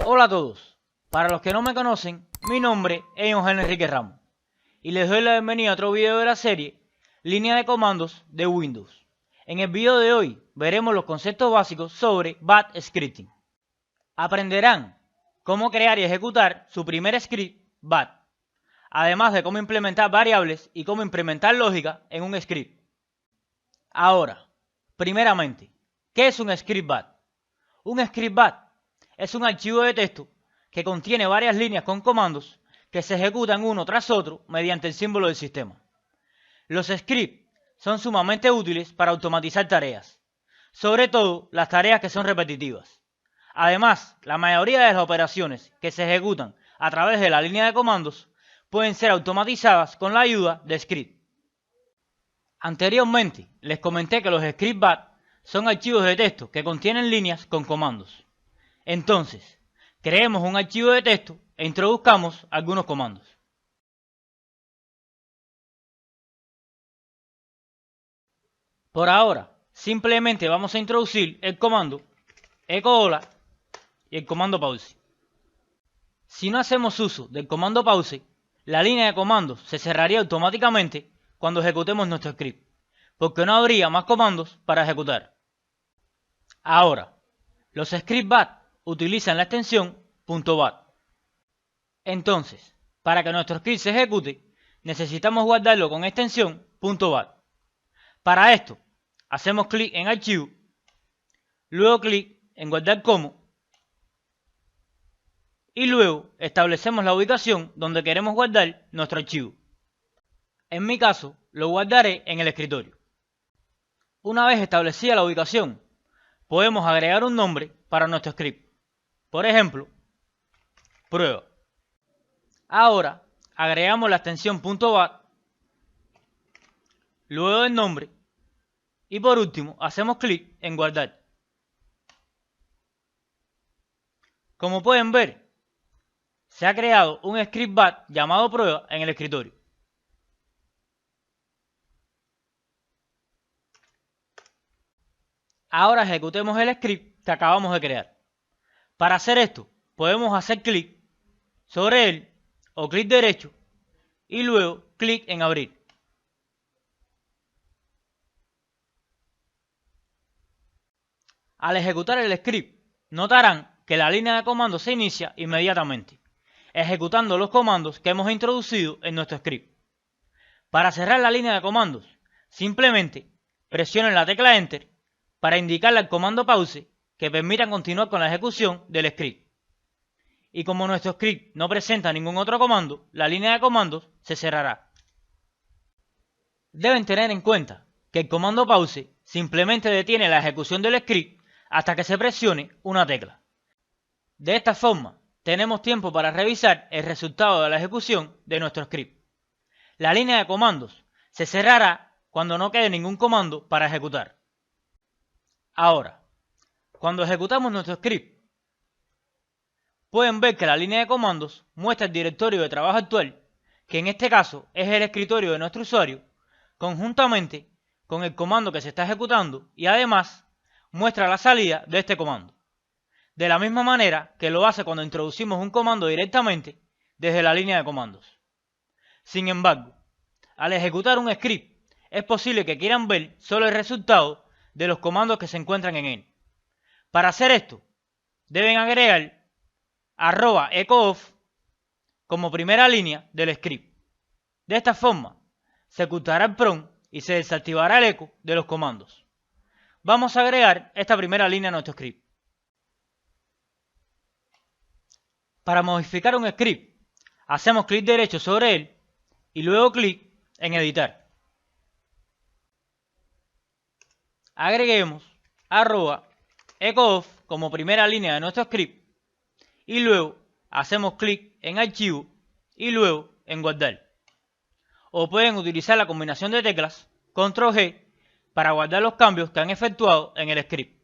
Hola a todos, para los que no me conocen, mi nombre es Eugenio Enrique Ramos y les doy la bienvenida a otro video de la serie Línea de comandos de Windows. En el video de hoy veremos los conceptos básicos sobre Bash Scripting. Aprenderán cómo crear y ejecutar su primer script Bash, además de cómo implementar variables y cómo implementar lógica en un script. Ahora, primeramente, ¿qué es un script Bash? Un script Bash es un archivo de texto que contiene varias líneas con comandos que se ejecutan uno tras otro mediante el símbolo del sistema. Los scripts son sumamente útiles para automatizar tareas, sobre todo las tareas que son repetitivas. Además, la mayoría de las operaciones que se ejecutan a través de la línea de comandos pueden ser automatizadas con la ayuda de scripts. Anteriormente les comenté que los script Bash son archivos de texto que contienen líneas con comandos. Entonces, creemos un archivo de texto e introduzcamos algunos comandos. Por ahora, simplemente vamos a introducir el comando echo hola y el comando pause. Si no hacemos uso del comando pause, la línea de comandos se cerraría automáticamente cuando ejecutemos nuestro script, porque no habría más comandos para ejecutar. Ahora, los script Bash utilizan la extensión .bat. Entonces, para que nuestro script se ejecute, necesitamos guardarlo con extensión .bat. Para esto, hacemos clic en Archivo, luego clic en Guardar como, y luego establecemos la ubicación donde queremos guardar nuestro archivo. En mi caso, lo guardaré en el escritorio. Una vez establecida la ubicación, podemos agregar un nombre para nuestro script. Por ejemplo, prueba. Ahora agregamos la extensión .bat, luego el nombre y por último hacemos clic en guardar. Como pueden ver, se ha creado un script Bash llamado prueba en el escritorio. Ahora ejecutemos el script que acabamos de crear. Para hacer esto, podemos hacer clic sobre él o clic derecho y luego clic en abrir. Al ejecutar el script, notarán que la línea de comandos se inicia inmediatamente, ejecutando los comandos que hemos introducido en nuestro script. Para cerrar la línea de comandos, simplemente presionen la tecla Enter para indicarle al comando pause que permita continuar con la ejecución del script. Y como nuestro script no presenta ningún otro comando, la línea de comandos se cerrará. Deben tener en cuenta que el comando pause simplemente detiene la ejecución del script hasta que se presione una tecla. De esta forma, tenemos tiempo para revisar el resultado de la ejecución de nuestro script. La línea de comandos se cerrará cuando no quede ningún comando para ejecutar. Ahora, cuando ejecutamos nuestro script, pueden ver que la línea de comandos muestra el directorio de trabajo actual, que en este caso es el escritorio de nuestro usuario, conjuntamente con el comando que se está ejecutando y además muestra la salida de este comando, de la misma manera que lo hace cuando introducimos un comando directamente desde la línea de comandos. Sin embargo, al ejecutar un script, es posible que quieran ver solo el resultado de los comandos que se encuentran en él. Para hacer esto, deben agregar @echo_off como primera línea del script. De esta forma, se ejecutará el prompt y se desactivará el eco de los comandos. Vamos a agregar esta primera línea a nuestro script. Para modificar un script, hacemos clic derecho sobre él y luego clic en editar. Agreguemos @echo_off como primera línea de nuestro script y luego hacemos clic en archivo y luego en guardar. O pueden utilizar la combinación de teclas Ctrl G para guardar los cambios que han efectuado en el script.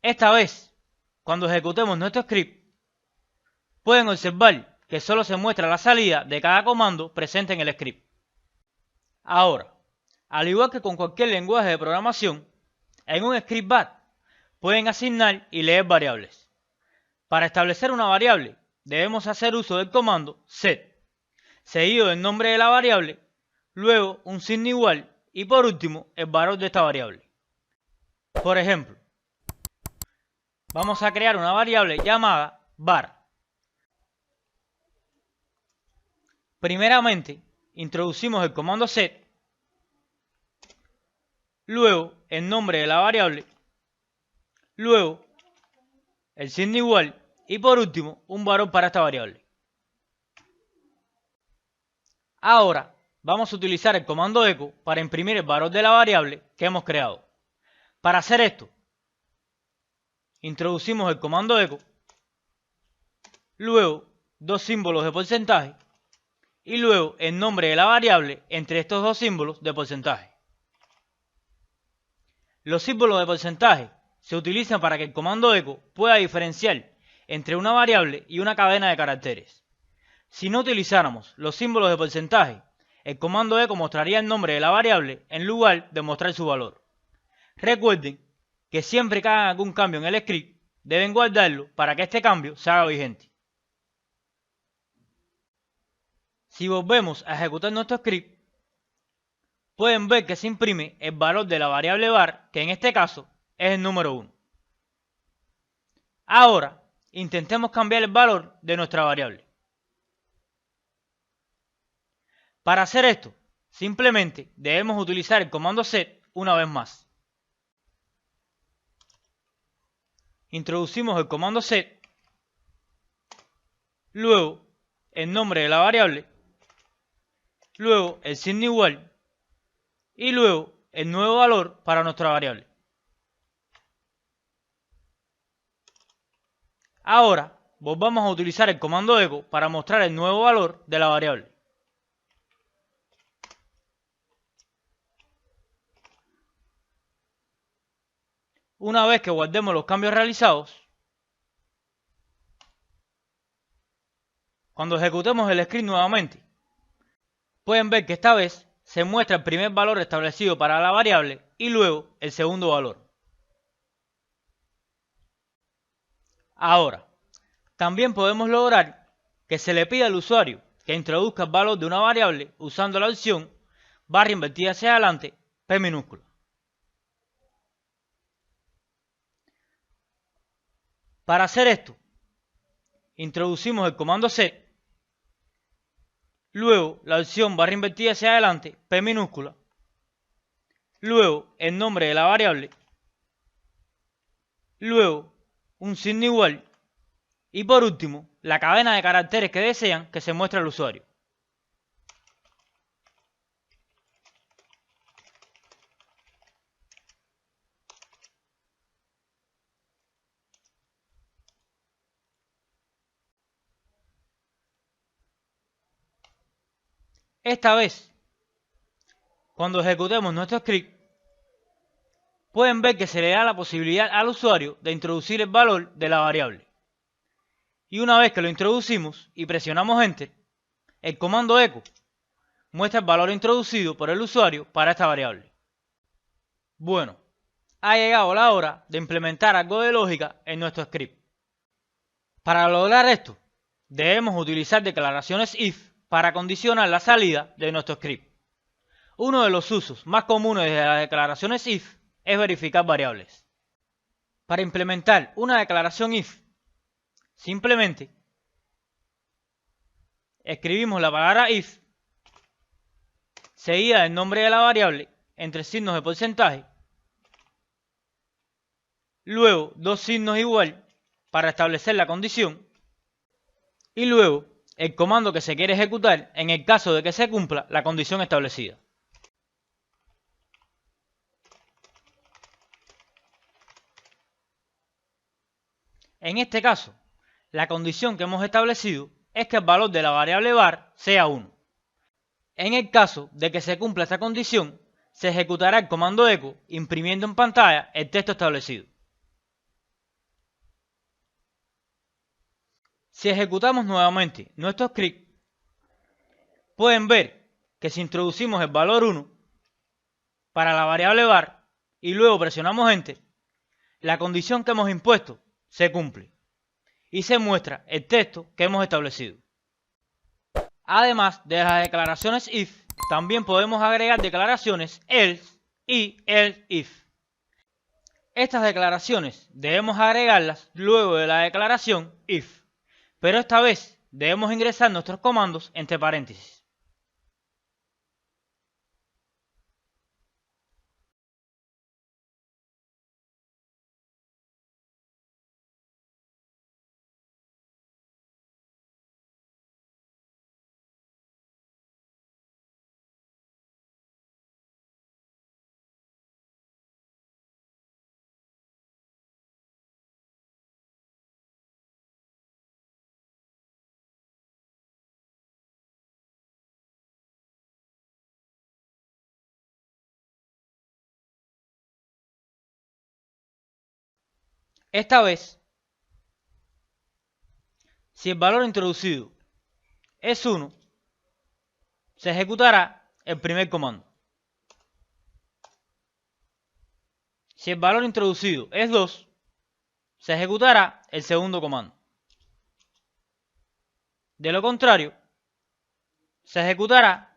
Esta vez, cuando ejecutemos nuestro script, pueden observar que solo se muestra la salida de cada comando presente en el script. Ahora, al igual que con cualquier lenguaje de programación, En un script BAT pueden asignar y leer variables. Para establecer una variable debemos hacer uso del comando set, seguido del nombre de la variable, luego un signo igual y por último el valor de esta variable. Por ejemplo, vamos a crear una variable llamada var. Primeramente, introducimos el comando set, luego el nombre de la variable, luego el signo igual y por último un valor para esta variable. Ahora vamos a utilizar el comando echo para imprimir el valor de la variable que hemos creado. Para hacer esto, introducimos el comando echo, luego dos símbolos de porcentaje y luego el nombre de la variable entre estos dos símbolos de porcentaje. Los símbolos de porcentaje se utilizan para que el comando echo pueda diferenciar entre una variable y una cadena de caracteres. Si no utilizáramos los símbolos de porcentaje, el comando echo mostraría el nombre de la variable en lugar de mostrar su valor. Recuerden que siempre que hagan algún cambio en el script, deben guardarlo para que este cambio se haga vigente. Si volvemos a ejecutar nuestro script, pueden ver que se imprime el valor de la variable var, que en este caso es el número 1. Ahora, intentemos cambiar el valor de nuestra variable. Para hacer esto, simplemente debemos utilizar el comando set una vez más. Introducimos el comando set, luego el nombre de la variable, luego el signo igual y luego el nuevo valor para nuestra variable. Ahora volvamos a utilizar el comando echo para mostrar el nuevo valor de la variable. Una vez que guardemos los cambios realizados, cuando ejecutemos el script nuevamente, pueden ver que esta vez se muestra el primer valor establecido para la variable y luego el segundo valor. Ahora, también podemos lograr que se le pida al usuario que introduzca el valor de una variable usando la opción barra invertida hacia adelante P minúscula. Para hacer esto, introducimos el comando set, luego la opción barra invertida hacia adelante P minúscula, luego el nombre de la variable, luego un signo igual y por último la cadena de caracteres que desean que se muestre al usuario. Esta vez, cuando ejecutemos nuestro script, pueden ver que se le da la posibilidad al usuario de introducir el valor de la variable. Y una vez que lo introducimos y presionamos Enter, el comando echo muestra el valor introducido por el usuario para esta variable. Bueno, ha llegado la hora de implementar algo de lógica en nuestro script. Para lograr esto, debemos utilizar declaraciones if para condicionar la salida de nuestro script. Uno de los usos más comunes de las declaraciones if es verificar variables. Para implementar una declaración if, simplemente escribimos la palabra if seguida del nombre de la variable entre signos de porcentaje, luego dos signos igual para establecer la condición y luego el comando que se quiere ejecutar en el caso de que se cumpla la condición establecida. En este caso, la condición que hemos establecido es que el valor de la variable var sea 1. En el caso de que se cumpla esta condición, se ejecutará el comando echo imprimiendo en pantalla el texto establecido. Si ejecutamos nuevamente nuestro script, pueden ver que si introducimos el valor 1 para la variable var y luego presionamos Enter, la condición que hemos impuesto se cumple y se muestra el texto que hemos establecido. Además de las declaraciones if, también podemos agregar declaraciones else y else if. Estas declaraciones debemos agregarlas luego de la declaración if, pero esta vez debemos ingresar nuestros comandos entre paréntesis. Esta vez, si el valor introducido es 1, se ejecutará el primer comando. Si el valor introducido es 2, se ejecutará el segundo comando. De lo contrario, se ejecutará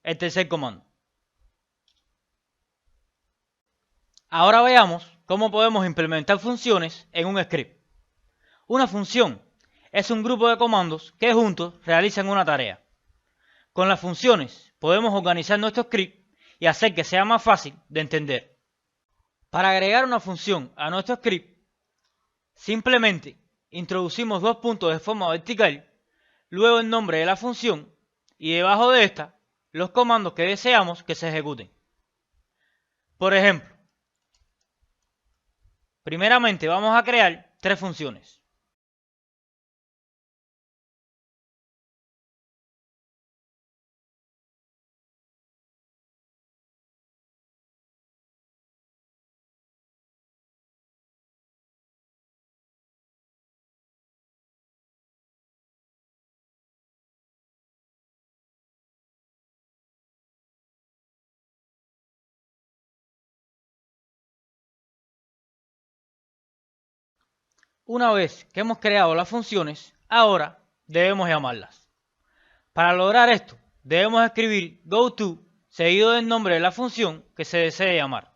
el tercer comando. Ahora veamos cómo podemos implementar funciones en un script. Una función es un grupo de comandos que juntos realizan una tarea. Con las funciones podemos organizar nuestro script y hacer que sea más fácil de entender. Para agregar una función a nuestro script, simplemente introducimos 2 puntos de forma vertical, luego el nombre de la función y debajo de esta los comandos que deseamos que se ejecuten. Por ejemplo, primeramente vamos a crear 3 funciones. Una vez que hemos creado las funciones, ahora debemos llamarlas. Para lograr esto, debemos escribir goTo seguido del nombre de la función que se desee llamar.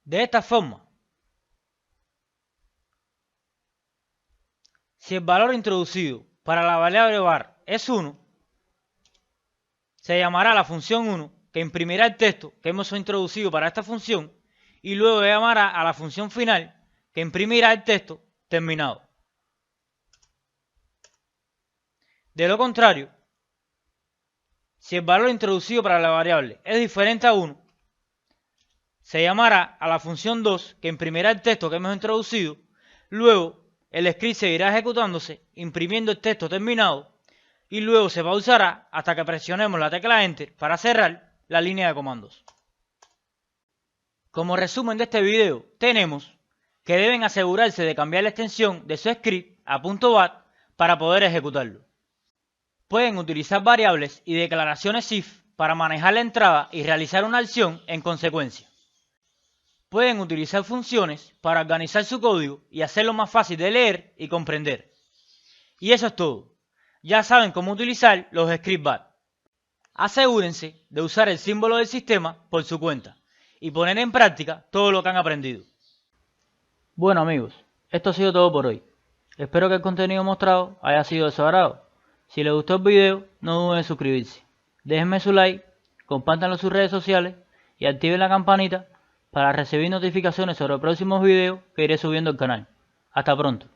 De esta forma, si el valor introducido para la variable var es 1, se llamará la función 1 que imprimirá el texto que hemos introducido para esta función y luego llamará a la función final que imprimirá el texto terminado. De lo contrario, si el valor introducido para la variable es diferente a 1, se llamará a la función 2 que imprimirá el texto que hemos introducido, luego el script seguirá ejecutándose, imprimiendo el texto terminado, y luego se pausará hasta que presionemos la tecla Enter para cerrar la línea de comandos. Como resumen de este video, tenemos que deben asegurarse de cambiar la extensión de su script a .bat para poder ejecutarlo. Pueden utilizar variables y declaraciones if para manejar la entrada y realizar una acción en consecuencia. Pueden utilizar funciones para organizar su código y hacerlo más fácil de leer y comprender. Y eso es todo. Ya saben cómo utilizar los script bat. Asegúrense de usar el símbolo del sistema por su cuenta y poner en práctica todo lo que han aprendido. Bueno amigos, esto ha sido todo por hoy. Espero que el contenido mostrado haya sido de su agrado. Si les gustó el video, no duden en suscribirse. Déjenme su like, compártanlo en sus redes sociales y activen la campanita para recibir notificaciones sobre próximos videos que iré subiendo al canal. Hasta pronto.